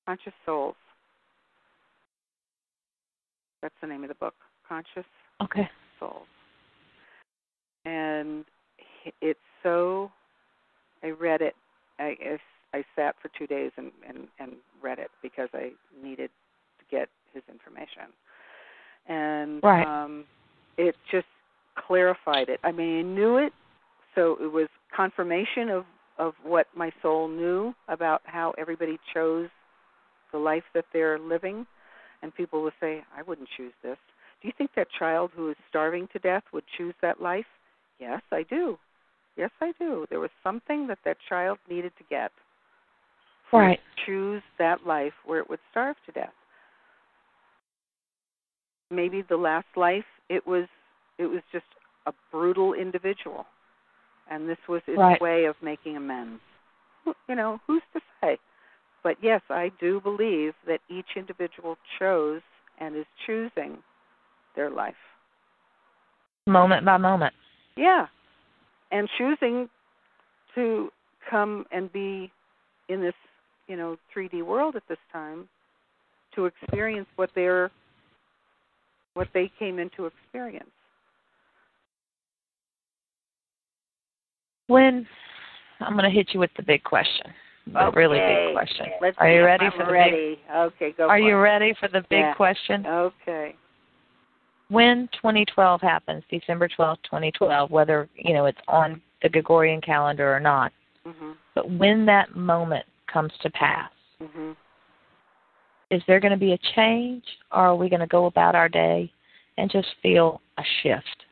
Conscious Souls. That's the name of the book, Conscious Souls. And it's so, I read it. I sat for 2 days and read it because I needed to get his information. And it just clarified it. I mean, I knew it, so it was confirmation of what my soul knew about how everybody chose the life that they're living. And people will say, I wouldn't choose this. Do you think that child who is starving to death would choose that life? Yes, I do. Yes, I do. There was something that child needed to get to choose that life where it would starve to death. Maybe the last life, it was just a brutal individual. And this was its way of making amends. You know, who's to say? But yes, I do believe that each individual chose and is choosing their life. Moment by moment. Yeah. And choosing to come and be in this, 3D world at this time to experience what they came in to experience. When I'm going to hit you with the big question, the really big question. Are you ready for the big? Okay, go. Are you ready for the big question? Okay. When 2012 happens, December 12th, 2012, whether it's on the Gregorian calendar or not, but when that moment comes to pass, is there going to be a change, or are we going to go about our day and just feel a shift?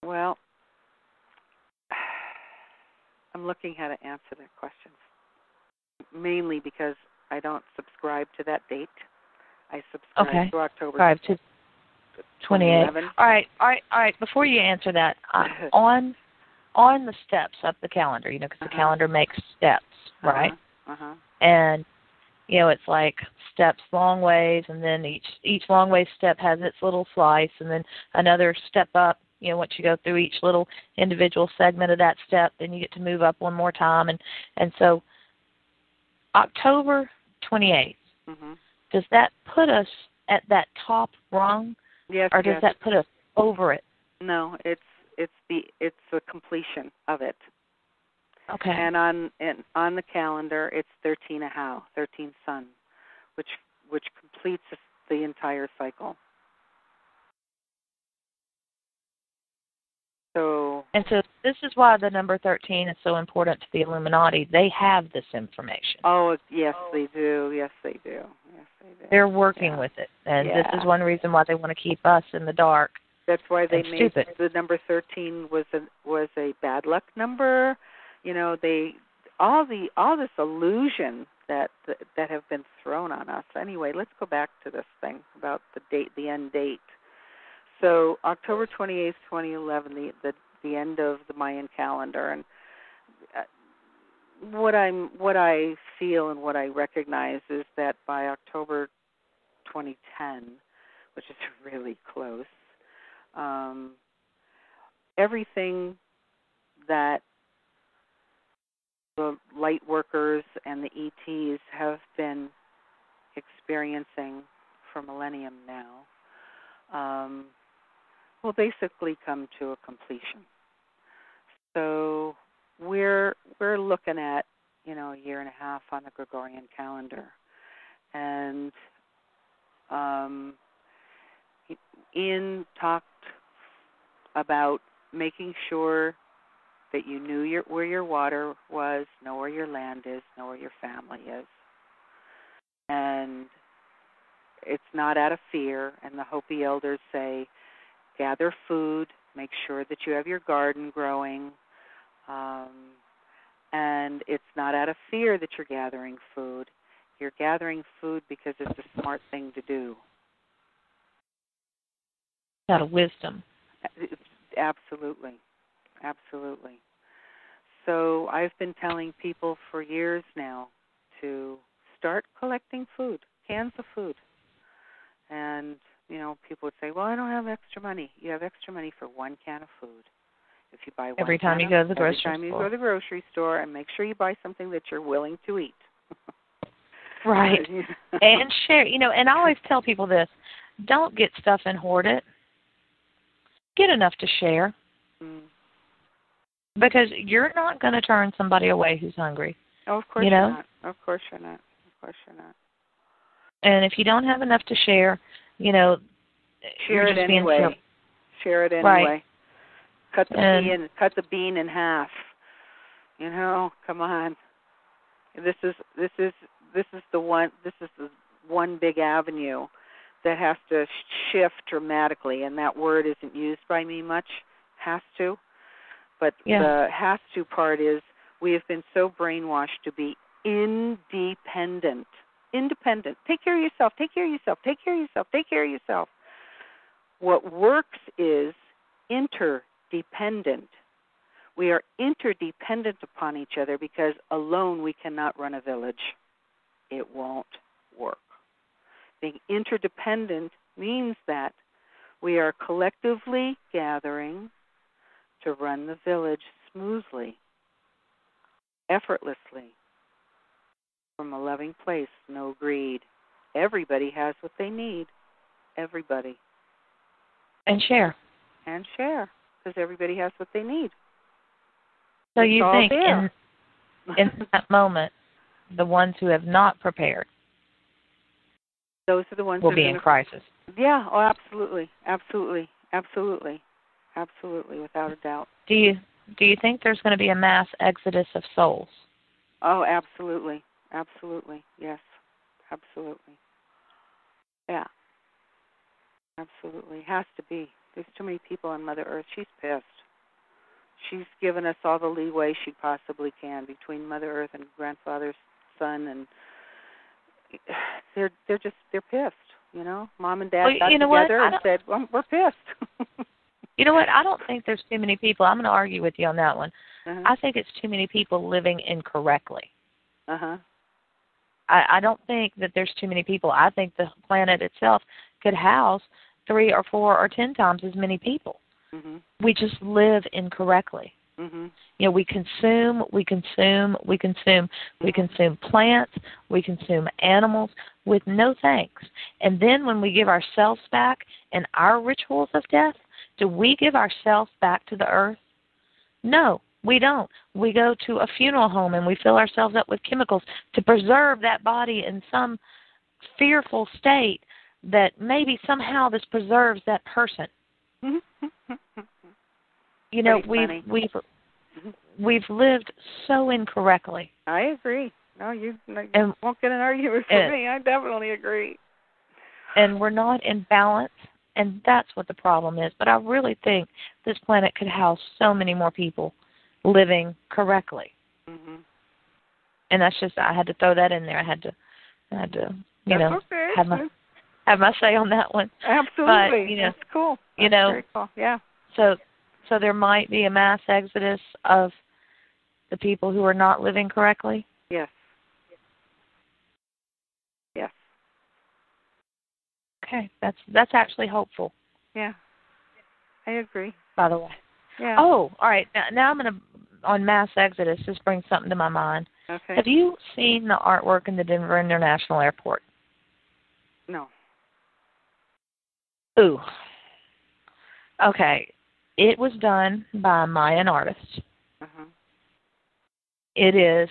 Well, I'm looking how to answer that question, mainly because I don't subscribe to that date. I subscribe to October 28. All right. Before you answer that, on the steps up the calendar, because the calendar makes steps, right? And it's like steps long ways, and then each long way step has its little slice, and then another step up. Once you go through each little individual segment of that step, then you get to move up one more time. And so October 28th, does that put us at that top rung? Yes. Or does that put us over it? No, it's the completion of it. Okay. And on the calendar, it's 13 Ahau, 13 sun, which completes the entire cycle. So this is why the number 13 is so important to the Illuminati. They have this information. Oh, yes, they do. Yes, they do. Yes, they do. They're working with it, and this is one reason why they want to keep us in the dark. That's why they made the number 13 was a bad luck number. All this illusion that have been thrown on us. Anyway, let's go back to this thing about the end date. So October 28th, 2011, the end of the Mayan calendar, and what I feel and what I recognize is that by October 2010, which is really close, everything that the light workers and the ETs have been experiencing for millennium now will basically come to a completion. So we're looking at a year and a half on the Gregorian calendar, and Ian talked about making sure that you knew where your water was, know where your land is, know where your family is, and it's not out of fear. And the Hopi elders say, gather food, make sure that you have your garden growing, and it's not out of fear that you're gathering food. You're gathering food because it's a smart thing to do. Out of wisdom. Absolutely. Absolutely. So I've been telling people for years now to start collecting food, cans of food. And people would say, well, I don't have extra money. You have extra money for one can of food. If you buy one every time you go to the grocery store. Every time you go to the grocery store, and make sure you buy something that you're willing to eat. Right. And share, and I always tell people this, don't get stuff and hoard it. Get enough to share. Because you're not going to turn somebody away who's hungry. Oh, of course you're not. Of course you're not. Of course you're not. And if you don't have enough to share, share it anyway. Share it anyway. Right. Cut the bean in half. Come on. This is the one big avenue that has to shift dramatically, and that word isn't used by me much. Has to. But the has to part is we have been so brainwashed to be independent. Independent. Take care of yourself. Take care of yourself. Take care of yourself. Take care of yourself. What works is interdependent. We are interdependent upon each other because alone we cannot run a village. It won't work. Being interdependent means that we are collectively gathering to run the village smoothly, effortlessly, from a loving place, no greed. Everybody has what they need. Everybody. And share. And share, because everybody has what they need. So you think in that moment, the ones who have not prepared, those are the ones will be in crisis. Yeah, oh, absolutely, absolutely, absolutely, absolutely, without a doubt. Do you think there's going to be a mass exodus of souls? Oh, absolutely, absolutely, yes, absolutely, yeah, absolutely, has to be. There's too many people on Mother Earth. She's pissed. She's given us all the leeway she possibly can between Mother Earth and grandfather's son, and they're pissed. Mom and Dad got together and said, well, "We're pissed." You know what? I don't think there's too many people. I'm going to argue with you on that one. I think it's too many people living incorrectly. I don't think that there's too many people. I think the planet itself could house 3 or 4 or 10 times as many people. We just live incorrectly. We consume plants, we consume animals with no thanks. And then when we give ourselves back in our rituals of death, do we give ourselves back to the earth? No, we don't. We go to a funeral home and we fill ourselves up with chemicals to preserve that body in some fearful state that maybe somehow this preserves that person. We've lived so incorrectly. I agree. No, you won't get an argument from me. I definitely agree. And we're not in balance, and that's what the problem is. But I really think this planet could house so many more people living correctly. And that's just, I had to throw that in there. I had to have my say on that one. Absolutely. But, that's cool. That's very cool. Yeah. So there might be a mass exodus of the people who are not living correctly? Yes. Yes. Okay, that's actually hopeful. Yeah. I agree. By the way. Yeah. Oh, all right. Now I'm going to, on mass exodus, this brings something to my mind. Okay. Have you seen the artwork in the Denver International Airport? No. Ooh. Okay. It was done by a Mayan artist. It is